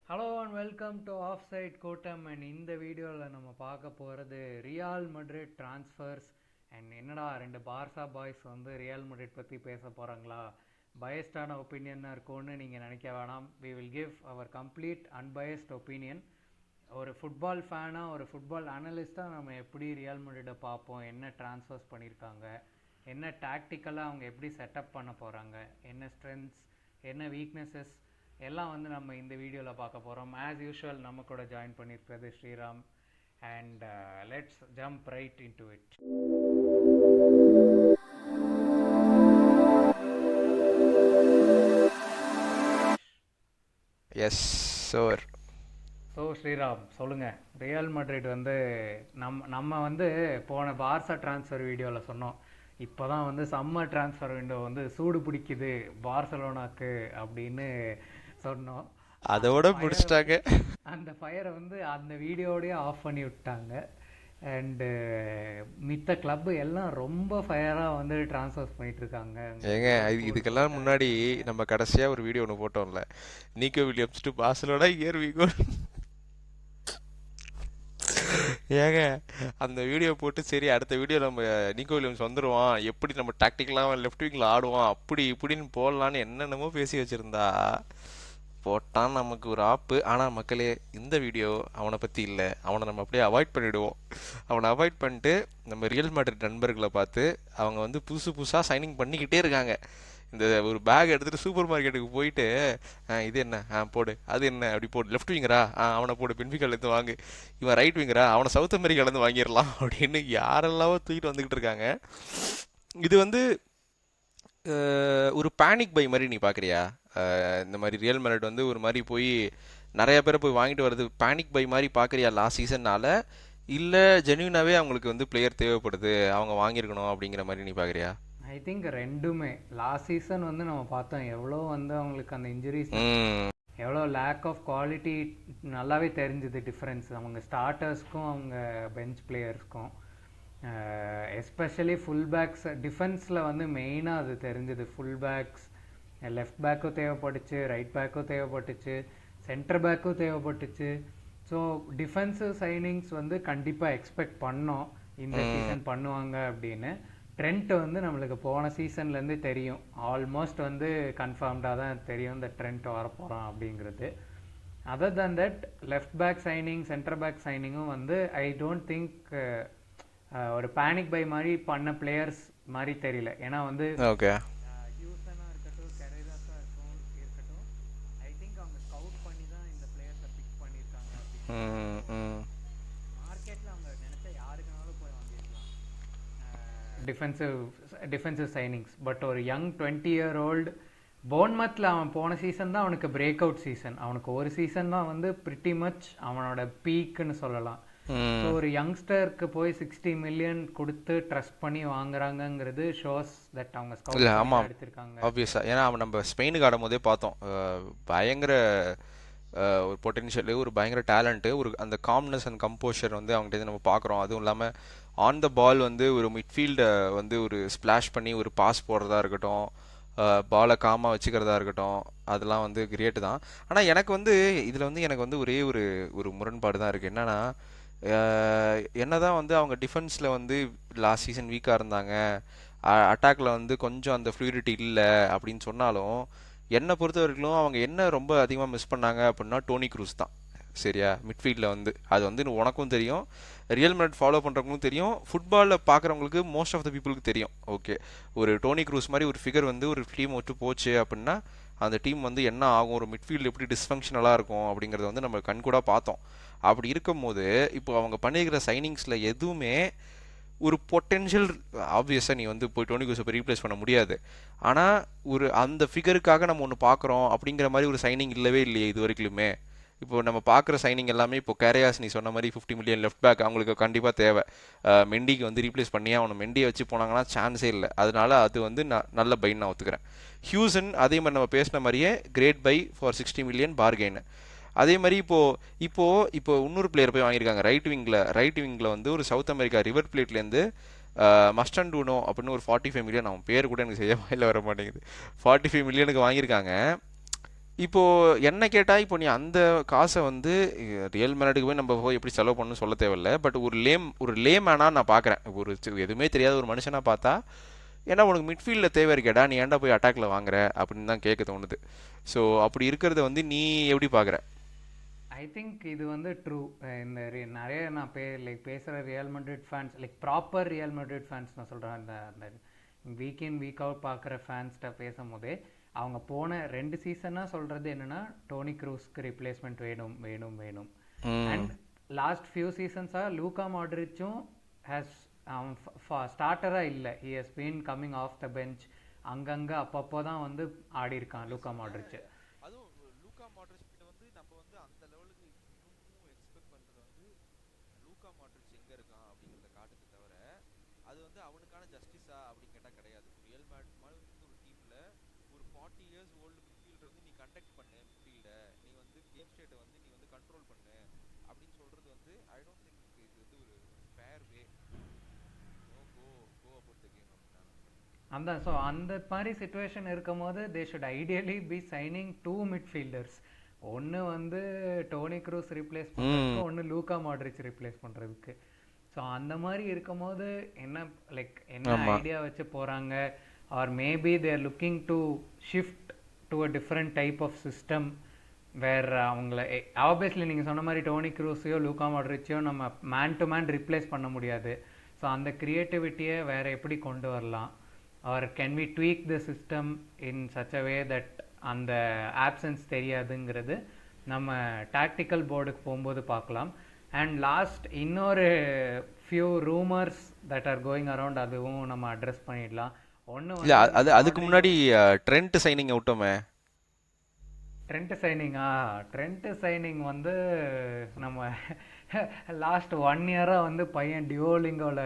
Hello and welcome to offside கோட்டம். And இந்த வீடியோவில் நம்ம பார்க்க போகிறது ரியால் மட்ரிட் ட்ரான்ஸ்ஃபர்ஸ். அண்ட் என்னடா ரெண்டு பார்சா பாய்ஸ் வந்து ரியால் மட்ரிட் பற்றி பேச போகிறாங்களா, பயஸ்டான ஒப்பீனியனாக இருக்கும்னு நீங்கள் நினைக்க வேணாம். We will give our complete unbiased opinion. ஒரு ஃபுட்பால் ஃபேனாக, ஒரு ஃபுட்பால் அனலிஸ்ட்டாக நம்ம எப்படி ரியால் மட்ரிட்டை பார்ப்போம், என்ன ட்ரான்ஸ்ஃபர்ஸ் பண்ணியிருக்காங்க, என்ன டாக்டிக்கலாக அவங்க எப்படி செட்டப் பண்ண போகிறாங்க, என்ன ஸ்ட்ரென்த்ஸ், என்ன வீக்னஸஸ் எல்லாம் வந்து நம்ம இந்த வீடியோவில் பார்க்க போகிறோம். ஆஸ் யூஷுவல் நம்ம கூட ஜாயின் பண்ணியிருக்கிறது Sriram. And let's jump right into it. Yes sir. So Sriram சொல்லுங்கள், ரியல் மட்ரிட் வந்து நம்ம வந்து போன பார்சா ட்ரான்ஸ்ஃபர் வீடியோவில் சொன்னோம், இப்போ தான் வந்து சம்மர் ட்ரான்ஸ்ஃபர் விண்டோ வந்து சூடு பிடிக்குது பார்சலோனாக்கு அப்படின்னு சொன்னோம். அதோட முடிச்சிட்டாங்க. அந்த ஃபயரை வந்து அந்த வீடியோடய ஆஃப் பண்ணி விட்டாங்க. அண்டு மித்த கிளப்பு எல்லாம் ரொம்ப ஃபயராக வந்து ட்ரான்ஸ்ஃபர்ஸ் பண்ணிட்டு இருக்காங்க. ஏங்க இதுக்கெல்லாம் முன்னாடி நம்ம கடைசியாக ஒரு வீடியோ ஒன்று போட்டோம்ல, Nico Williams to Barcelona here we go. ஏங்க அந்த வீடியோ போட்டு சரி அடுத்த வீடியோ நம்ம நீக்கோ வில்லியம்ஸ் வந்துடுவான், எப்படி நம்ம டாக்டிக்கலாக லெஃப்ட் விங்கில் ஆடுவான் அப்படி இப்படின்னு போடலான்னு என்னென்னமோ பேசி வச்சுருந்தா போட்டான் நமக்கு ஒரு ஆப்பு. ஆனால் மக்களே, இந்த வீடியோ அவனை பற்றி இல்லை, அவனை நம்ம அப்படியே அவாய்ட் பண்ணிவிடுவோம். அவனை அவாய்ட் பண்ணிட்டு நம்ம ரியல் மேட்ரிட் நண்பர்களை பார்த்து அவங்க வந்து புதுசு புதுசாக சைனிங் பண்ணிக்கிட்டே இருக்காங்க. இந்த ஒரு பேக் எடுத்துகிட்டு சூப்பர் மார்க்கெட்டுக்கு போயிட்டு இது என்ன போடு, அது என்ன அப்படி போடு, லெஃப்ட் விங்கரா அவனை போடு, பென்ஃபிகாலேருந்து வாங்கு, இவன் ரைட் விங்கரா அவனை சவுத் அமெரிக்காலேருந்து வாங்கிடலாம் அப்படின்னு யாரெல்லாம் தூக்கிட்டு வந்துக்கிட்டு இருக்காங்க. இது வந்து ஒரு பேனிக் பை மாதிரி நீ பார்க்குறியா? இந்த மாதிரி ரியல் மேரிட் வந்து ஒரு மாதிரி போய் நிறைய பேரை போய் வாங்கிட்டு வர்றது பேனிக் பை மாதிரி பார்க்குறியா லாஸ்ட் சீசன்னால்? இல்லை ஜென்யூனாகவே அவங்களுக்கு வந்து பிளேயர் தேவைப்படுது, அவங்க வாங்கியிருக்கணும் அப்படிங்கிற மாதிரி நீ பார்க்குறியா? ஐ திங்க் ரெண்டுமே. லாஸ்ட் சீசன் வந்து நம்ம பார்த்தோம் எவ்வளோ வந்து அவங்களுக்கு அந்த இன்ஜுரிஸ், எவ்வளோ லேக் ஆஃப் குவாலிட்டி நல்லாவே தெரிஞ்சுது டிஃப்ரென்ஸ் அவங்க ஸ்டார்டர்ஸ்க்கும் அவங்க பெஞ்ச் பிளேயர்ஸ்க்கும். எஸ்பெஷலி ஃபுல் பேக்ஸ் டிஃபென்ஸில் வந்து மெயினாக அது தெரிஞ்சுது. ஃபுல் பேக்ஸ், லெஃப்ட் பேக்கும் தேவைப்பட்டுச்சு, ரைட் பேக்கும் தேவைப்பட்டுச்சு, சென்டர் பேக்கும் தேவைப்பட்டுச்சு. ஸோ டிஃபென்சிவ் சைனிங்ஸ் வந்து கண்டிப்பாக எக்ஸ்பெக்ட் பண்ணோம் இந்த சீசன் பண்ணுவாங்க அப்படின்னு. ட்ரெண்ட் வந்து நம்மளுக்கு போன சீசன்லேருந்து தெரியும், ஆல்மோஸ்ட் வந்து கன்ஃபார்ம்டாக தான் தெரியும் இந்த ட்ரெண்ட் வரப்போகிறான் அப்படிங்கிறது. Other than that left back signing, centre back சைனிங்கும் வந்து ஐ டோன்ட் திங்க் ஒரு பேனிக் பை மாதிரி பண்ண பிளேயர்ஸ் மாதிரி தெரியல. ஏன்னா வந்து ஓகே ஹியூஸ்டனாக இருக்கட்டும், கெரைராஸாக இருக்கட்டும், ஐ திங்க் அவங்க ஸ்கவுட் பண்ணி தான் இந்த பிளேயர்ஸை பிக் பண்ணியிருக்காங்க அப்படின்னு. மார்க்கெட்டில் அவங்க நினச்சா யாருக்குனாலும் போய் வாங்கியிருக்கலாம் டிஃபென்சிவ் சைனிங்ஸ். பட் ஒரு யங் 20-year-old போன்மத்தில் அவன் போன சீசன் தான் அவனுக்கு பிரேக் அவுட் சீசன். அவனுக்கு ஒரு சீசன் தான் வந்து பிரிட்டி மச் அவனோட பீக்குன்னு சொல்லலாம். ஸோ ஒரு யங்ஸ்டருக்கு போய் 60 million கொடுத்து ட்ரஸ்ட் பண்ணி வாங்குறாங்கங்கிறது ஷோஸ் தட் அவங்க இல்லை ஆமாம் எடுத்திருக்காங்க. ஆப்வியஸாக. ஏன்னா அவன் நம்ம ஸ்பெயினுக்கு ஆடும் போதே பார்த்தோம், பயங்கர ஒரு பொட்டென்ஷியலு, ஒரு பயங்கர டேலண்ட்டு, ஒரு அந்த காம்னஸ் அண்ட் கம்போஷர் வந்து அவங்ககிட்ட நம்ம பார்க்குறோம். அதுவும் இல்லாமல் ஆன் த பால் வந்து ஒரு மிட்ஃபீல்டை வந்து ஒரு ஸ்ப்ளாஷ் பண்ணி ஒரு பாஸ் போடுறதா இருக்கட்டும், பாலை காமாக வச்சுக்கிறதா இருக்கட்டும், அதெல்லாம் வந்து கிரியேட்டு தான். ஆனால் எனக்கு வந்து இதில் வந்து எனக்கு வந்து ஒரே ஒரு ஒரு முரண்பாடு தான் இருக்குது. என்னென்னா என்ன தான் வந்து அவங்க டிஃபென்ஸில் வந்து லாஸ்ட் சீசன் வீக்காக இருந்தாங்க, அட்டாக்கில் வந்து கொஞ்சம் அந்த ஃப்ளூயிடிட்டி இல்லை அப்படின்னு சொன்னாலும், என்னை பொறுத்த வரைக்கும் அவங்க என்ன ரொம்ப அதிகமாக மிஸ் பண்ணாங்க அப்படின்னா டோனி க்ரூஸ் தான். சரியா? மிட்ஃபீல்டில் வந்து அது வந்து உனக்கும் தெரியும், ரியல் மேட் ஃபாலோ பண்ணுறவங்களுக்கும் தெரியும், ஃபுட்பாலில் பார்க்குறவங்களுக்கு மோஸ்ட் ஆஃப் த பீப்புளுக்கு தெரியும். ஓகே, ஒரு டோனி க்ரூஸ் மாதிரி ஒரு ஃபிகர் வந்து ஒரு டீம் விட்டு போச்சு அப்படின்னா அந்த டீம் வந்து என்ன ஆகும், ஒரு மிட்ஃபீல்டு எப்படி டிஸ்ஃபங்க்ஷனலாக இருக்கும் அப்படிங்கிறத வந்து நம்ம கண்கூடாக பார்த்தோம். அப்படி இருக்கும் போது இப்போ அவங்க பண்ணியிருக்கிற சைனிங்ஸில் எதுவுமே ஒரு பொட்டென்ஷியல், ஆப்வியஸாக நீ வந்து போய் டோனி க்ரூஸை போய் ரீப்ளேஸ் பண்ண முடியாது, ஆனால் ஒரு அந்த ஃபிகருக்காக நம்ம ஒன்று பார்க்குறோம் அப்படிங்கிற மாதிரி ஒரு சைனிங் இல்லவே இல்லையே இது வரைக்குமே. இப்போ நம்ம பார்க்குற சைனிங் எல்லாமே இப்போ கேரையாஸ் நீ சொன்ன மாதிரி 50 million லெஃப்ட் பேக் அவங்களுக்கு கண்டிப்பாக தேவை. மெண்டிக்கு வந்து ரீப்ளேஸ் பண்ணியே அவனை மெண்டியை வச்சு போனாங்கன்னா சான்ஸே இல்லை. அதனால அது வந்து நான் நல்ல பைன்னு நான் ஒத்துக்கிறேன். ஹியூசன் அதே மாதிரி நம்ம பேசின மாதிரியே great buy for 60 million bargain. அதே மாதிரி இப்போ இன்னொரு பிளேயர் போய் வாங்கியிருக்காங்க ரைட் விங்கில் வந்து ஒரு சவுத் அமெரிக்கா ரிவர் பிளேட்லேருந்து மஸ்டன் டூனோ அப்படின்னு ஒரு 45 million, அவன் பேர் கூட எனக்கு செய்ய வாயில் வர மாட்டேங்குது, 45 million வாங்கியிருக்காங்க. இப்போ என்ன கேட்டால் இப்போ நீ அந்த காசை வந்து ரியல் மேனடுக்கு போய் நம்ம போய் எப்படி செலவு பண்ணணும்னு சொல்ல தேவையில்ல. பட் ஒரு லேமேனாக நான் பார்க்குறேன். எதுவுமே தெரியாத ஒரு மனுஷனாக பார்த்தா ஏன்னா உனக்கு மிட்ஃபீல்டில் தேவை இருக்கேடா, நீ ஏன்டா போய் அட்டாக்ல வாங்குற அப்படின்னு தான் கேட்க தோணுது. ஸோ அப்படி இருக்கிறத வந்து நீ எப்படி பார்க்குற? ஐ திங்க் இது வந்து ட்ரூ. இந்த நிறைய நான் பேசுகிற real Madrid fans, like proper real Madrid fans நான் சொல்கிறேன், அந்த அந்த வீக் இன் வீக் அவுட் பார்க்குற ஃபேன்ஸ்கிட்ட பேசும்போதே அவங்க போன 2 சீசனாக சொல்கிறது என்னென்னா டோனி க்ரூஸ்க்கு ரிப்ளேஸ்மெண்ட் வேணும் வேணும் வேணும். ம். அண்ட் லாஸ்ட் ஃபியூ சீசன்ஸாக லூகா மாட்ரிச்சும் ஹேஸ் அவன் ஸ்டார்டராக இல்லை, he has been coming off the bench. அங்கங்கே அப்பப்போ தான் வந்து ஆடி இருக்கான் லூகா மாட்ரிச்சு. அதுவும் லூகா மாட்ரிச் கிட்ட வந்து நம்ம வந்து அந்த லெவலுக்கு இன்னமும் எக்ஸ்பெக்ட் பண்றது வந்து லூகா மாட்ரிச் எங்க இருக்கான் அப்படிங்கறத காட்டுது தவிர அது வந்து அவனுக்கான ஜஸ்டிஸா அப்படின்னு கேட்டா கிடையாது. ரியல் மாதிரி ஒரு டீம்ல ஒரு 40 இயர்ஸ் ஓல்டு மிட்ஃபீல்டர் வந்து நீ கண்டக்ட் பண்ணு மிட்ஃபீல்ட, நீ வந்து கேம் ஸ்டேட்டை வந்து நீ வந்து கண்ட்ரோல் பண்ணு அப்படின்னு சொல்றது வந்து ஐ டோன்ட் திங்க் இது வந்து ஒரு fair way go about the game அப்படின்னு நான் நினைக்கிறேன். அந்த ஸோ அந்த மாதிரி சுச்சுவேஷன் இருக்கும் போது they should ideally be signing 2 midfielders. ஒன்று வந்து டோனி க்ரூஸ் ரிப்ளேஸ் பண்ணுறதுக்கு, ஒன்று லூகா மாட்ரிச் ரிப்ளேஸ் பண்ணுறதுக்கு. ஸோ அந்த மாதிரி இருக்கும் போது என்ன லைக் என்ன ஆமா. ஐடியா வச்சு போகிறாங்க, or maybe they're looking to shift to a different type of system where அவங்கள ஆப்வியஸ்லி நீங்கள் சொன்ன மாதிரி டோனி க்ரூஸையோ லூகா மாட்ரிச்சையோ நம்ம மேன் டு மேன் ரிப்ளேஸ் பண்ண முடியாது. ஸோ அந்த க்ரியேட்டிவிட்டியை வேறு எப்படி கொண்டு வரலாம், or can we tweak the system in such a way that அந்த ஆப்சன்ஸ் தெரியாதுங்கிறது நம்ம டாக்டிக்கல் போர்டுக்கு போகும்போது பார்க்கலாம். அண்ட் லாஸ்ட் இன்னொரு few rumours that are going around, அதுவும் நம்ம அட்ரஸ் பண்ணிடலாம். ஒன்று இல்ல வந்து அதுக்கு ராட்ரிகோ. முன்னாடி ட்ரெண்ட் சைனிங் விட்டோமே. ட்ரெண்ட் சைனிங் வந்து நம்ம லாஸ்ட் 1 இயராக வந்து பையன் டியோலிங்கோட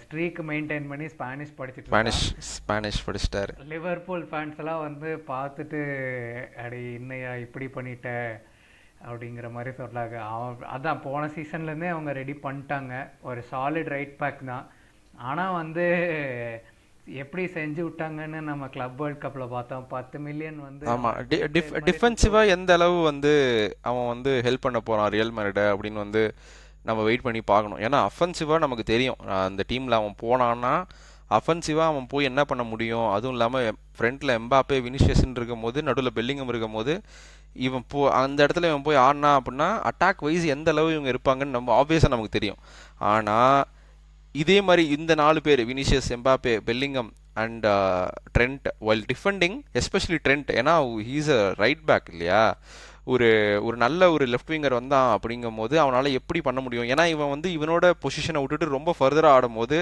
ஸ்ட்ரீக் மெயின்டைன் பண்ணி ஸ்பானிஷ் படிச்சுட்டு இருக்கான். ஸ்பானிஷ் படிச்சிட்டாரு. லிவர்பூல் ஃபேன்ஸ் எல்லாம் வந்து பார்த்துட்டு அடி இன்னையா இப்படி பண்ணிட்ட அப்படிங்கிற மாதிரி சொல்கிறாங்க. அவன் அதான் போன சீசன்லேருந்தே அவங்க ரெடி பண்ணிட்டாங்க, ஒரு சாலிட் ரைட் பேக் தான். ஆனால் வந்து எப்படி செஞ்சு விட்டாங்கன்னு நம்ம கிளப் வேர்ல்ட் கப்பில் பார்த்தோம். 10 மில்லியன் வந்து ஆமா. அவன் டெம்ப்ளேட் மாதிரி டிஃபென்சிவா எந்த அளவு வந்து அவன் வந்து ஹெல்ப் பண்ண போறான் ரியல் மேரிட அப்படின்னு வந்து நம்ம வெயிட் பண்ணி பார்க்கணும். ஏன்னா அஃபென்சிவா நமக்கு தெரியும் அந்த டீம்ல அவன் போனான்னா அஃபென்சிவா அவன் போய் என்ன பண்ண முடியும். அதுவும் இல்லாமல் ஃப்ரண்ட்ல எம்பாப்பே வினிஷியஸ்ன்னு இருக்கும் போது, நடுவில் பெல்லிங்கம் இருக்கும் போது, இவன் அந்த இடத்துல இவன் போய் ஆடினா அப்படின்னா அட்டாக் வைஸ் எந்த அளவு இவங்க இருப்பாங்கன்னு நம்ம ஆப்வியஸாக நமக்கு தெரியும். ஆனால் இதே மாதிரி இந்த 4 பேர் Vinicius, Mbappe, Bellingham and trend while defending, especially trend, ஏன்னா ஹீஸ் அ ரைட் பேக் இல்லையா. ஒரு ஒரு நல்ல ஒரு லெஃப்ட் விங்கர் வந்தான் அப்படிங்கும் போது அவனால் எப்படி பண்ண முடியும். ஏன்னா இவன் வந்து இவனோட பொசிஷனை விட்டுட்டு ரொம்ப ஃபர்தராக ஆடும் போது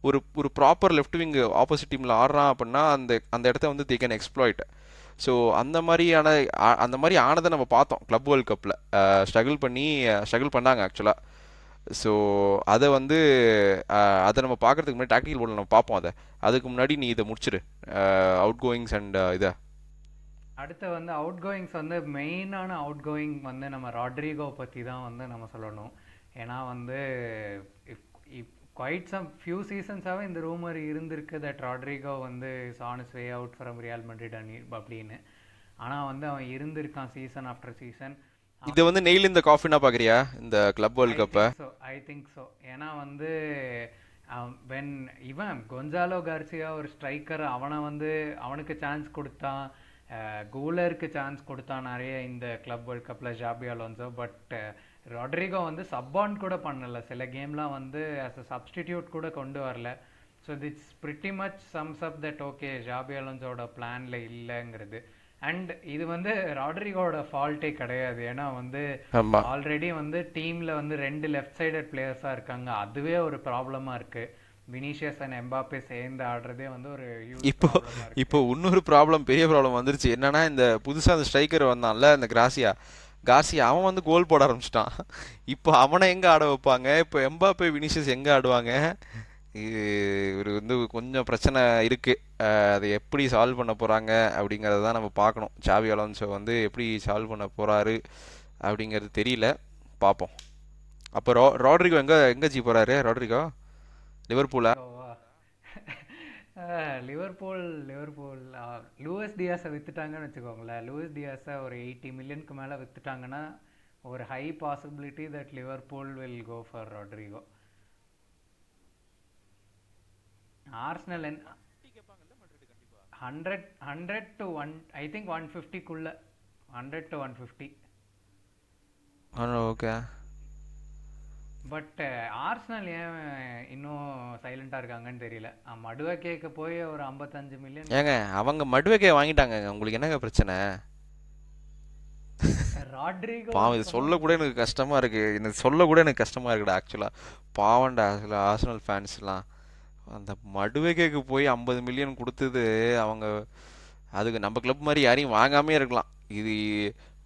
ஒரு ஒரு ப்ராப்பர் லெஃப்ட் விங் ஆப்போசிட் டீமில் ஆடுறான் அப்படின்னா அந்த அந்த இடத்த வந்து தே கேன் எக்ஸ்ப்ளாய்ட். ஸோ அந்த மாதிரி ஆனதை நம்ம பார்த்தோம் கிளப் வேர்ல்ட் கப்பில். ஸ்ட்ரகிள் பண்ணாங்க ஆக்சுவலாக. ஸோ அதை வந்து அதை நம்ம பார்க்கறதுக்கு முன்னாடி டாக்டிக்கல் போர்டில் நம்ம பார்ப்போம். அதுக்கு முன்னாடி நீ இதை முடிச்சிரு, அவுட் கோயிங்ஸ் அண்ட் இதை. அடுத்து வந்து அவுட் கோயிங்ஸ் வந்து மெயினான அவுட் கோயிங் வந்து நம்ம ராட்ரிகோ பற்றி தான் வந்து நம்ம சொல்லணும். ஏன்னா வந்து குவைட் சம் ஃபியூ சீசன்ஸாகவே இந்த ரூமர் இருந்திருக்கு தட் ராட்ரிகோ வந்து is on is way out from real Madrid அப்படின்னு. ஆனால் வந்து அவன் இருந்திருக்கான் சீசன் ஆஃப்டர் சீசன். இதை வந்து நெயில் இந்த காஃபினா பார்க்குறியா இந்த கிளப் வேர்ல்ட் கப்பை? I think so. ஏன்னா வந்து வென் இவன் கொன்சாலோ கார்சியா ஒரு ஸ்ட்ரைக்கர், அவனை வந்து அவனுக்கு சான்ஸ் கொடுத்தான், கூலருக்கு சான்ஸ் கொடுத்தான் நிறைய இந்த கிளப் வேர்ல்ட் கப்பில் ஜாபி அலோன்சோ. பட் ராட்ரிகோ வந்து சப்பான் கூட பண்ணலை, சில கேம்லாம் வந்து ஆஸ் அ சப்ஸ்டிடியூட் கூட கொண்டு வரல. So that's pretty much sums up that okay Xabi அலோன்சோட பிளானில் இல்லைங்கிறது. அண்ட் இது வந்து ராட்ரிகோட ஃபால்ட்டே கிடையாது. ஏன்னா வந்து ஆமாம். ஆல்ரெடி வந்து டீமில் வந்து 2 லெஃப்ட் சைடட் பிளேயர்ஸாக இருக்காங்க, அதுவே ஒரு ப்ராப்ளமாக இருக்குது. வினிஷியஸ் அண்ட் எம்பாப்பே சேர்ந்து ஆடுறதே வந்து ஒரு இப்போ இப்போ இன்னொரு ப்ராப்ளம், பெரிய ப்ராப்ளம் வந்துருச்சு. என்னன்னா இந்த புதுசாக அந்த ஸ்ட்ரைக்கர் வந்தான்ல இந்த கார்சியா அவன் வந்து கோல் போட ஆரம்பிச்சிட்டான். இப்போ அவனை எங்கே ஆட வைப்பாங்க? இப்போ எம்பாப்பே வினிஷியஸ் எங்கே ஆடுவாங்க? இது ஒரு வந்து கொஞ்சம் பிரச்சனை இருக்குது. அதை எப்படி சால்வ் பண்ண போகிறாங்க அப்படிங்கிறத தான் நம்ம பார்க்கணும். சாவி அலோன்சோ வந்து எப்படி சால்வ் பண்ண போகிறாரு அப்படிங்கிறது தெரியல, பார்ப்போம். அப்போ ராட்ரிகோ எங்கே ஜி போகிறாரு? ராட்ரிகோ லிவர்பூலா? லிவர்பூல் லிவர்பூல் லூயிஸ் டியாஸை வித்துட்டாங்கன்னு வச்சுக்கோங்களேன். லூயிஸ் டியாஸை ஒரு 80 மில்லியனுக்கு மேலே வித்துட்டாங்கன்னா ஒரு high possibility that Liverpool will go for Rodrigo. Arsenal 100 to 1, I think 150க்குள்ள, 100 to 150. ஓகே. பட் ஆர்சனல் ஏன் இன்னும் சைலண்டாக இருக்காங்கன்னு தெரியல. மடுவக்கேக்கு போய் ஒரு 55 மில்லியன். ஏங்க அவங்க மடுவக்கே வாங்கிட்டாங்க, உங்களுக்கு என்னங்க பிரச்சனை? ராட்ரிகோ பாவம், இது சொல்ல கூட எனக்கு கஷ்டமா இருக்கு, எனக்கு சொல்ல கூட எனக்கு கஷ்டமா இருக்குடா ஆக்சுவலா. பாவண்டா ஆர்சனல் ஃபேன்ஸ்லாம். அந்த மடுவக்கேக்கு போய் 50 மில்லியன் கொடுத்தது அவங்க, அதுக்கு நம்ம கிளப் மாதிரி யாரையும் வாங்காமே இருக்கலாம். இது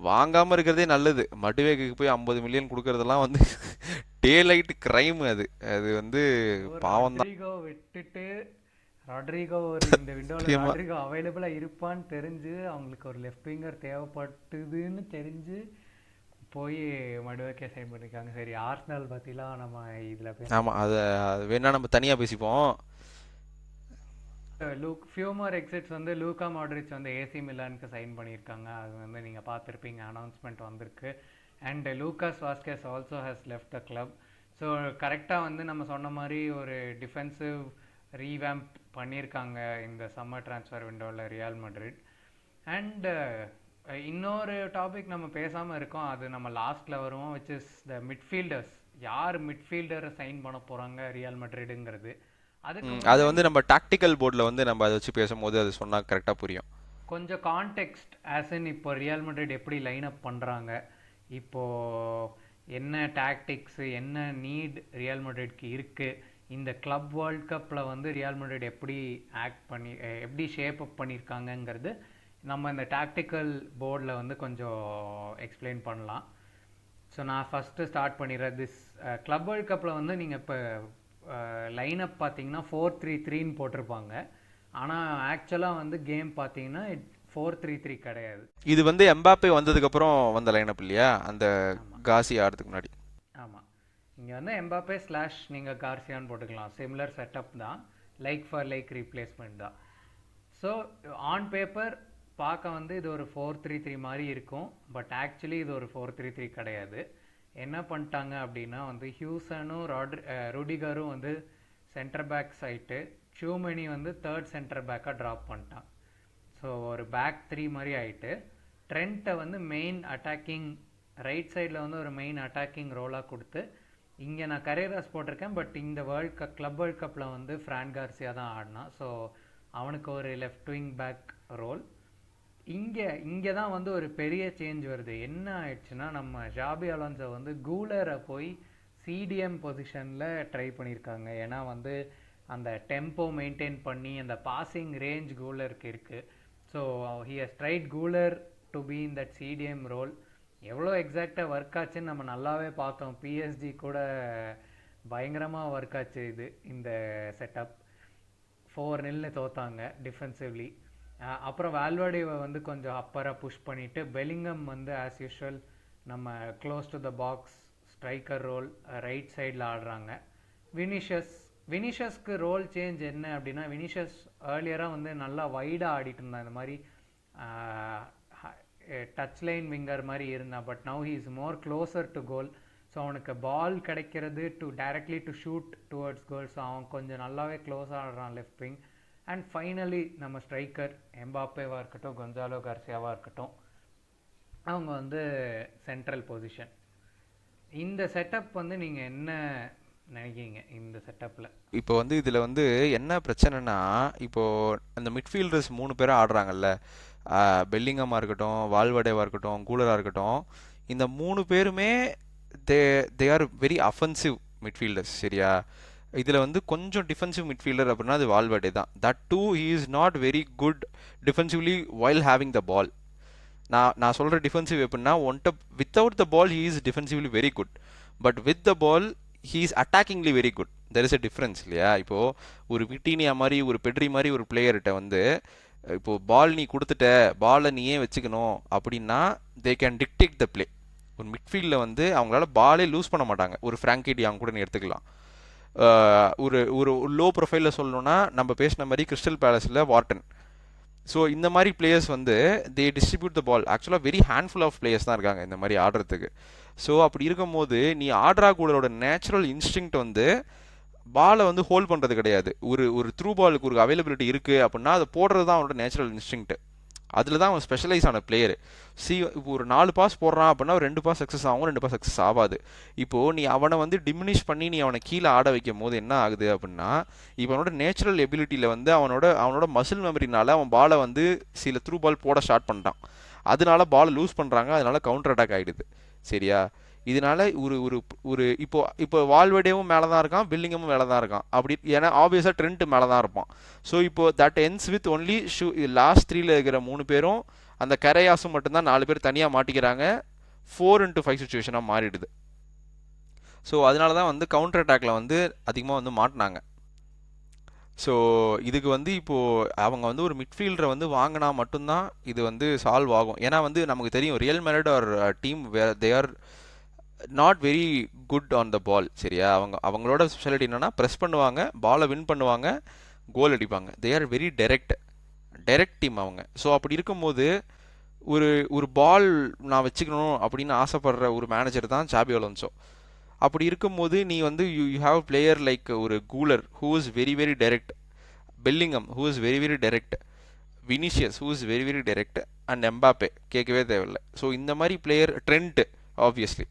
வாங்காம இருக்கிறதே நல்லது. மடுவேக்கு போய் 50 மில்லியன் கொடுக்கறதெல்லாம் வந்து டே லைட் கிரைம். அது அது வந்து பாவம் தான். ராட்ரிகோ விட்டுட்டு ராட்ரிகோ இந்த விண்டோவில் ராட்ரிகோ அவைலபிளாக இருப்பான்னு தெரிஞ்சு அவங்களுக்கு ஒரு லெஃப்ட் விங்கர் தேவைப்பட்டுதுன்னு தெரிஞ்சு போய் மடுவக்கே சைன் பண்ணியிருக்காங்க. சரி, ஆர்சனல் பற்றிலாம் நம்ம இதில் ஆமாம், அதை வேணா நம்ம தனியாக பேசிப்போம். ஃபியூ மோர் எக்ஸிட்ஸ் வந்து லூகா மாட்ரிச் வந்து ஏசி மிலானுக்கு சைன் பண்ணியிருக்காங்க. அது வந்து நீங்கள் பார்த்துருப்பீங்க, அனௌன்ஸ்மெண்ட் வந்திருக்கு. And Lucas Vazquez also has left the club. So கரெக்டாக வந்து நம்ம சொன்ன மாதிரி ஒரு டிஃபென்சிவ் ரீவேம்ப் பண்ணியிருக்காங்க இந்த சம்மர் ட்ரான்ஸ்ஃபர் விண்டோவில் ரியால் மட்ரிட். அண்ட் இன்னொரு டாபிக் நம்ம பேசாமல் இருக்கோம், அது நம்ம லாஸ்ட்டில் வருவோம், விச் இஸ் த மிட்ஃபீல்டர்ஸ். யார் மிட்ஃபீல்டரை சைன் பண்ண போகிறாங்க ரியால் மட்ரிடுங்கிறது. அது வந்து நம்ம டாக்டிக்கல் போர்டில் வந்து நம்ம அதை வச்சு பேசும்போது அது சொன்னால் கரெக்டாக புரியும். கொஞ்சம் கான்டெக்ஸ்ட் ஆஸ் இன் இப்போ ரியல் மட்ரிட் எப்படி லைன் அப் பண்ணுறாங்க, இப்போது என்ன டாக்டிக்ஸு, என்ன நீட் ரியல் மட்ரிட்க்கு இருக்குது, இந்த கிளப் வேர்ல்ட் கப்பில் வந்து ரியல் மட்ரிட் எப்படி ஆக்ட் பண்ணி எப்படி ஷேப் அப் பண்ணியிருக்காங்கங்கிறது நம்ம இந்த டாக்டிக்கல் போர்டில் வந்து கொஞ்சம் எக்ஸ்பிளைன் பண்ணலாம். ஸோ நான் ஃபஸ்ட்டு ஸ்டார்ட் பண்ணிடுறேன். திஸ் கிளப் வேர்ல்ட் கப்பில் வந்து நீங்கள் இப்போ லைனப் பார்த்தீங்கன்னா 4-3-3ன்னு போட்டிருப்பாங்க. ஆனால் ஆக்சுவலாக வந்து கேம் பார்த்தீங்கன்னா 4-3-3 கிடையாது. இது வந்து எம்பாப்பே வந்ததுக்கப்புறம் வந்த லைனப் இல்லையா, அந்த காசி ஆடுறதுக்கு முன்னாடி. ஆமாம், இங்கே வந்து எம்பாப்பே ஸ்லாஷ் நீங்கள் கார்சியான்னு போட்டுக்கலாம். சிமிலர் செட்டப் தான், லைக் ஃபார் லைக் ரீப்ளேஸ்மெண்ட் தான். ஸோ ஆன் பேப்பர் பார்க்க வந்து இது ஒரு 4-3-3 மாதிரி இருக்கும். பட் ஆக்சுவலி இது ஒரு 4-3-3 கிடையாது. என்ன பண்ணிட்டாங்க அப்படின்னா வந்து ஹியூசனும் ருடிகரும் வந்து சென்டர் பேக் சைட்டு, ஷூமனி வந்து தேர்ட் சென்டர் பேக்காக ட்ராப் பண்ணிட்டான். ஸோ ஒரு பேக் 3 மாதிரி ஆகிட்டு ட்ரெண்ட்டை வந்து மெயின் அட்டாக்கிங் ரைட் சைடில் வந்து ஒரு மெயின் அட்டாக்கிங் ரோலாக கொடுத்து, இங்கே நான் கரேராஸ் போட்டிருக்கேன், பட் இந்த கிளப் வேர்ல்ட் கப்பில் வந்து ஃப்ரான் கார்சியா தான் ஆடினான். ஸோ அவனுக்கு ஒரு லெஃப்ட் விங் பேக் ரோல். இங்கே தான் வந்து ஒரு பெரிய சேஞ்ச் வருது. என்ன ஆயிடுச்சுன்னா, நம்ம ஜாபி அலோன்சோ வந்து கூலரை போய் சிடிஎம் பொசிஷனில் ட்ரை பண்ணியிருக்காங்க. ஏன்னா வந்து அந்த டெம்போ மெயின்டைன் பண்ணி அந்த பாசிங் ரேஞ்ச் கூலருக்கு இருக்குது. So he has tried Guler to be in that CDM role. எவ்வளோ எக்ஸாக்டாக ஒர்க் ஆச்சுன்னு நம்ம நல்லாவே பார்த்தோம். பிஎஸ்ஜி கூட பயங்கரமாக ஒர்க் ஆச்சு இந்த செட்டப். 4-0 தோத்தாங்க டிஃபென்சிவ்லி. அப்புறம் வால்வர்டேவை வந்து கொஞ்சம் அப்பராக புஷ் பண்ணிவிட்டு பெலிங்கம் வந்து ஆஸ் யூஷுவல் நம்ம close to the box striker role right சைடில் ஆடுறாங்க. வினிஷஸ்க்கு ரோல் சேஞ்ச் என்ன அப்படின்னா, வினிஷஸ் ஏர்லியராக வந்து நல்லா வைடாக ஆடிட்டு இருந்தான், இந்த மாதிரி டச் லைன் விங்கர் மாதிரி இருந்தான். But now he is more closer to goal. So அவனுக்கு பால் கிடைக்கிறது directly to shoot towards goal. So அவன் கொஞ்சம் நல்லாவே க்ளோஸாக ஆடுறான் லெஃப்ட் விங். அண்ட் ஃபைனலி நம்ம ஸ்ட்ரைக்கர் எம்பாப்பேவாக இருக்கட்டும், கொன்சாலோ கார்சியாவாக இருக்கட்டும், அவங்க வந்து சென்ட்ரல் பொசிஷன். இந்த செட்டப் வந்து நீங்கள் என்ன நினைக்கிறீங்க இந்த செட்டப்பில்? இப்போ வந்து இதில் வந்து என்ன பிரச்சனைனா, இப்போது அந்த மிட்ஃபீல்டர்ஸ் 3 பேராக ஆடுறாங்கல்ல, பெல்லிங்கமாக இருக்கட்டும், வால்வர்டேவாக இருக்கட்டும், கூலராக இருக்கட்டும், இந்த 3 பேருமே they are very offensive midfielders. சரியா? இதில் வந்து கொஞ்சம் டிஃபென்சிவ் மிட்ஃபீல்டர் அப்படின்னா அது வால்வர்டே தான். That too he is not very good defensively while having the ball. நான் சொல்கிற டிஃபென்சிவ் எப்படின்னா, without the ball he is defensively very good, but with the ball he is attackingly very good. There is a difference இல்லையா? இப்போது ஒரு விட்டீனியா மாதிரி, ஒரு petri மாதிரி ஒரு பிளேயர்கிட்ட வந்து இப்போது பால் நீ கொடுத்துட்ட, பாலை நீயே வச்சுக்கணும் அப்படின்னா they can dictate the play. ஒரு மிட்ஃபீல்டில் வந்து அவங்களால பாலே லூஸ் பண்ண மாட்டாங்க. ஒரு ஃப்ராங்கி டியாங் கூட நீ எடுத்துக்கலாம். ஒரு ஒரு லோ ப்ரொஃபைலில் சொல்லணும்னா நம்ம பேசின மாதிரி கிறிஸ்டல் பேலஸில் வார்டன். ஸோ இந்த மாதிரி பிளேயர்ஸ் வந்து தே டிஸ்ட்ரிபியூட் த பால். ஆக்சுவலாக வெரி ஹேண்ட்ஃபுல் ஆஃப் பிளேயர்ஸ் தான் இருக்காங்க இந்த மாதிரி ஆடுறதுக்கு. ஸோ அப்படி இருக்கும்போது நீ ஆடுறா கூடோட நேச்சுரல் இன்ஸ்டிங்க்ட் வந்து பாலை வந்து ஹோல்ட் பண்ணுறது கிடையாது. ஒரு ஒரு த்ரூ பாலுக்கு ஒரு அவைலபிலிட்டி இருக்குது அப்படின்னா அதை போடுறது தான் அவனோட நேச்சுரல் இன்ஸ்டிங்க்ட். அதில் தான் அவன் ஸ்பெஷலைஸ் ஆன பிளேயர். இப்போ ஒரு 4 பாஸ் போடுறான் அப்படின்னா ஒரு 2 பாஸ் சக்ஸஸ் ஆகும், 2 பாஸ் சக்ஸஸ் ஆகாது. இப்போது நீ அவனை வந்து டிமினிஷ் பண்ணி நீ அவனை கீழே ஆட வைக்கும் போது என்ன ஆகுது அப்படின்னா, இப்போ அவனோட நேச்சுரல் எபிலிட்டியில் வந்து அவனோட மசில் மெமரினால அவன் பாலை வந்து சில த்ரூ பால் போட ஸ்டார்ட் பண்ணிட்டான். அதனால பால் லூஸ் பண்ணுறாங்க, அதனால கவுண்டர் அட்டாக் ஆகிடுது. சரியா? இதனால ஒரு ஒரு ஒரு இப்போ வால்வெடேவும் மேலே தான் இருக்கான், பில்லிங்கமும் மேலே தான் இருக்கான். அப்படி ஏன்னா ஆப்வியஸாக ட்ரெண்ட் மேலே தான் இருப்பான். ஸோ இப்போ that ends with only last 3ல இருக்கிற 3 பேரும் அந்த கரையாசும் மட்டும்தான் 4 பேர் தனியாக மாட்டிக்கிறாங்க. 4x5 சுச்சுவேஷனாக மாறிடுது. ஸோ அதனால தான் வந்து கவுண்டர் அட்டாக்ல வந்து அதிகமாக வந்து மாட்டினாங்க. ஸோ இதுக்கு வந்து இப்போது அவங்க வந்து ஒரு மிட்ஃபீல்டரை வந்து வாங்கினா மட்டும்தான் இது வந்து சால்வ் ஆகும். ஏன்னா வந்து நமக்கு தெரியும் ரியல் மேரிட் ஒரு team they are not very good on the ball. சரியா? அவங்களோட ஸ்பெஷாலிட்டி என்னென்னா ப்ரெஸ் பண்ணுவாங்க, பாலை வின் பண்ணுவாங்க, கோல் அடிப்பாங்க. They are very direct team அவங்க. ஸோ அப்படி இருக்கும்போது ஒரு ஒரு பால் நான் வச்சுக்கணும் அப்படின்னு ஆசைப்படுற ஒரு மேனேஜர் தான் சாபி அலோன்சோ. அப்படி இருக்கும்போது நீ வந்து யூ ஹாவ் பிளேயர் லைக் ஒரு cooler who is very very direct, Bellingham who is very very direct, Vinicius who is very very direct, and Mbappe கேட்கவே தேவையில்லை. ஸோ இந்த மாதிரி பிளேயர், ட்ரெண்ட் ஆப்வியஸ்லி.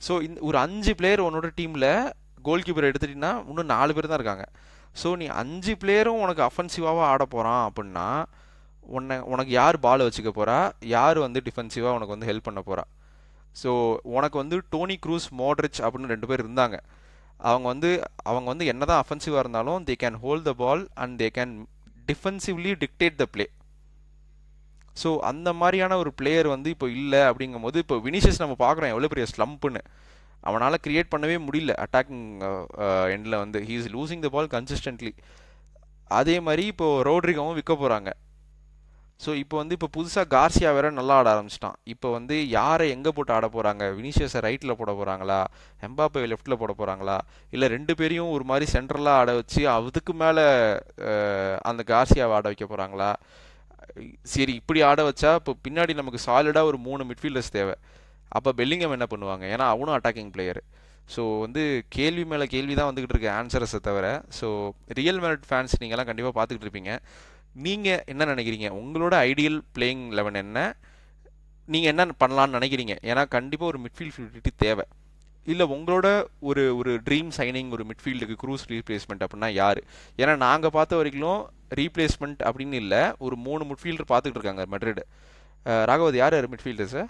ஸோ இந்த ஒரு 5 பிளேயர் உன்னோட டீமில் கோல் கீப்பர் எடுத்துட்டிங்கன்னா இன்னும் 4 பேர் தான் இருக்காங்க. ஸோ நீ 5 பிளேயரும் உனக்கு அஃபென்சிவாக ஆட போகிறான் அப்படின்னா உனக்கு யார் பால் வச்சுக்க போகிறா, யார் வந்து டிஃபென்சிவாக உனக்கு வந்து ஹெல்ப் பண்ண போகிறா? ஸோ உனக்கு வந்து டோனி க்ரூஸ், மோட்ரிச் அப்படின்னு 2 பேர் இருந்தாங்க. அவங்க வந்து என்ன தான் அஃபென்சிவாக இருந்தாலும் they can hold the ball and they can defensively dictate the play. So அந்த மாதிரியான ஒரு பிளேயர் வந்து இப்போ இல்லை. அப்படிங்கும்போது இப்போ வினிஷியஸ் நம்ம பார்க்குறோம் எவ்வளோ பெரிய ஸ்லம்ப்புன்னு. அவனால் கிரியேட் பண்ணவே முடியல அட்டாக்கிங் எண்டில் வந்து he is losing the ball consistently. அதே மாதிரி இப்போது ரோட்ரிகோவும் விற்க போகிறாங்க. ஸோ இப்போ புதுசாக கார்சியா வேற நல்லா ஆட ஆரம்பிச்சிட்டான். இப்போ வந்து யாரை எங்கே போட்டு ஆட போகிறாங்க? வினிஷியஸை ரைட்டில் போட போகிறாங்களா, எம்பாப்பே லெஃப்ட்டில் போட போகிறாங்களா, இல்லை 2 பேரையும் ஒரு மாதிரி சென்ட்ரலாக ஆட வச்சு அதுக்கு மேலே அந்த கார்சியாவை ஆட வைக்க போகிறாங்களா? சரி, இப்படி ஆட வச்சா இப்போ பின்னாடி நமக்கு சாலிடாக ஒரு 3 மிட்ஃபீல்டர்ஸ் தேவை. அப்போ பெல்லிங்கம் என்ன பண்ணுவாங்க? ஏன்னா அவனும் அட்டாக்கிங் பிளேயர். ஸோ வந்து கேள்வி மேலே கேள்வி தான் வந்துக்கிட்டு இருக்கு ஆன்சர்ஸை தவிர. ஸோ ரியல் மேரிட் ஃபேன்ஸ் நீங்கள்லாம் கண்டிப்பாக பார்த்துக்கிட்டு இருப்பீங்க. நீங்கள் என்ன நினைக்கிறீங்க? உங்களோட ஐடியல் பிளேயிங் 11 என்ன? நீங்கள் என்ன பண்ணலான்னு நினைக்கிறீங்க? ஏன்னா கண்டிப்பாக ஒரு மிட்ஃபீல்ட் ஃபிலிட்டி தேவை. இல்லை உங்களோட ஒரு ஒரு ட்ரீம் சைனிங் ஒரு மிட்ஃபீல்டுக்கு க்ரூஸ் ரீப்ளேஸ்மெண்ட் அப்படின்னா யார்? ஏன்னா நாங்கள் பார்த்த வரைக்கும் ரீப்ளேஸ்மெண்ட் அப்படின்னு இல்லை, ஒரு 3 மிட்ஃபீல்டர் பார்த்துக்கிட்டு இருக்காங்க மெட்ரிட். ராகவத், யார் மிட்ஃபீல்டர்ஸு?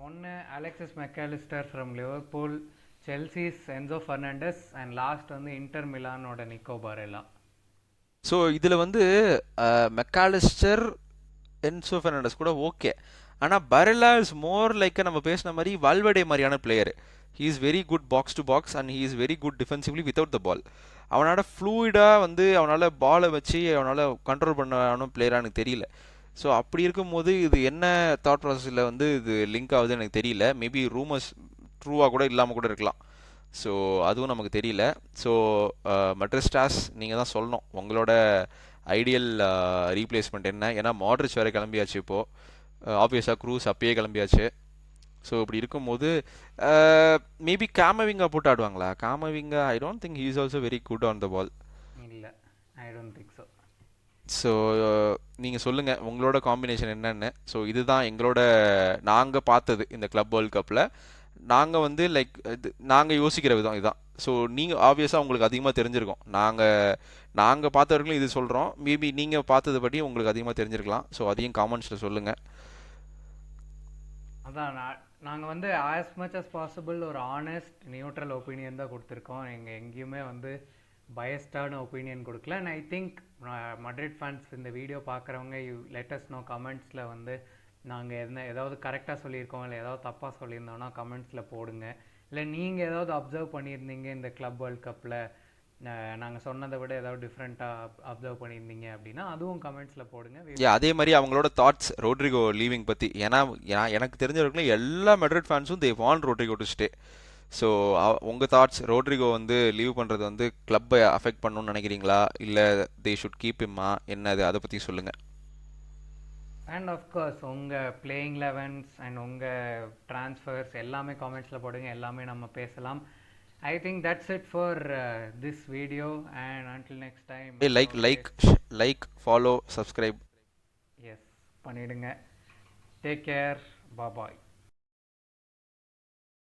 ஒன்று Alexis Mac Allister from Liverpool, Chelsea's Enzo Fernandez, and last வந்து இன்டர் மிலானோட நிக்கோ பாரெல்லா. ஸோ இதில் வந்து மெக்காலிஸ்டர், என்சோ ஃபெர்னாண்டஸ் கூட ஓகே. ஆனால் பரெல்லா இஸ் மோர் லைக் நம்ம பேசின மாதிரி வால்வெடே மாதிரியான player. He is very good box to box and he is very good defensively without the ball. அவனோட ஃப்ளூயிடாக வந்து அவனால் பாலை வச்சு அவனால் கண்ட்ரோல் பண்ண பிளேயராக எனக்கு தெரியல. ஸோ அப்படி இருக்கும்போது இது என்ன தாட் ப்ராசஸில் வந்து இது லிங்க் ஆகுதுன்னு எனக்கு தெரியல. மேபி ரூமர்ஸ் ட்ரூவாக கூட இல்லாமல் கூட இருக்கலாம். ஸோ அதுவும் நமக்கு தெரியல. ஸோ மெட்ரிஸ்டாஸ் நீங்கள் தான் சொல்லணும் உங்களோட ஐடியல் ரீப்ளேஸ்மெண்ட் என்ன. ஏன்னா மாட்ரிச் வேறு கிளம்பியாச்சு இப்போது, ஆப்வியஸாக க்ரூஸ் அப்பயே கிளம்பியாச்சு. ஸோ இப்படி இருக்கும்போது மேபி காமவிங்கா போட்டு ஆடுவாங்களா? Camavinga I don't think he is also very good on the ball. இல்லை, I don't think so. So நீங்கள் சொல்லுங்கள் உங்களோட காம்பினேஷன் என்னென்னு. ஸோ இதுதான் எங்களோட நாங்கள் பார்த்தது இந்த கிளப் வேர்ல்ட் கப்பில். நாங்கள் வந்து லைக் நாங்கள் யோசிக்கிற விதம் இதுதான். ஸோ நீங்கள் ஆப்வியஸாக உங்களுக்கு அதிகமாக தெரிஞ்சிருக்கோம். நாங்கள் பார்த்தவர்களும் இது சொல்கிறோம். மேபி நீங்கள் பார்த்தது பற்றி உங்களுக்கு அதிகமாக தெரிஞ்சிருக்கலாம். ஸோ அதையும் காமெண்ட்ஸில் சொல்லுங்கள். அதான் நாங்கள் வந்து ஆஸ் மச் அஸ் பாசிபிள் ஒரு ஆனஸ்ட் நியூட்ரல் ஒப்பீனியன் தான் கொடுத்துருக்கோம். எங்கள் எங்கேயுமே வந்து பயஸ்டான ஒப்பீனியன் கொடுக்கல. And I think Madrid fans இந்த வீடியோ பார்க்குறவங்க யூ லெட்டஸ் நோ கமெண்ட்ஸில் வந்து நாங்கள் ஏதாவது கரெக்டாக சொல்லியிருக்கோம் இல்லை ஏதாவது தப்பாக சொல்லியிருந்தோன்னா கமெண்ட்ஸில் போடுங்க. இல்லை நீங்கள் ஏதாவது அப்சர்வ் பண்ணியிருந்தீங்க இந்த கிளப் வேர்ல்ட் கப்பில் நாங்கள் சொன்னதை விட ஏதாவது டிஃப்ரெண்ட்டாக அப்சர்வ் பண்ணியிருந்தீங்க அப்படின்னா அதுவும் கமெண்ட்ஸில் போடுங்க. அதே மாதிரி அவங்களோட தாட்ஸ் ரோட்ரிகோ லீவிங் பற்றி. ஏன்னா எனக்கு தெரிஞ்ச வரைக்கும் எல்லா மெட்ரிட் ஃபேன்ஸும் they want Rodrigo to stay. So உங்கள் தாட்ஸ், ரோட்ரிகோ வந்து லீவ் பண்ணுறது வந்து கிளப்பை அஃபெக்ட் பண்ணணும்னு நினைக்கிறீங்களா, இல்லை தே ஷுட் கீப் இம்மா, என்னது அதை பற்றி சொல்லுங்கள். அண்ட் ஆஃப்கோர்ஸ் உங்கள் பிளேயிங் லெவன்ஸ் அண்ட் உங்கள் ட்ரான்ஸ்ஃபர்ஸ் எல்லாமே காமெண்ட்ஸில் போடுங்க, எல்லாமே நம்ம பேசலாம். I think that's it for this video and until next time. Like follow subscribe எஸ் பண்ணிவிடுங்க. டேக் கேர், பாய்.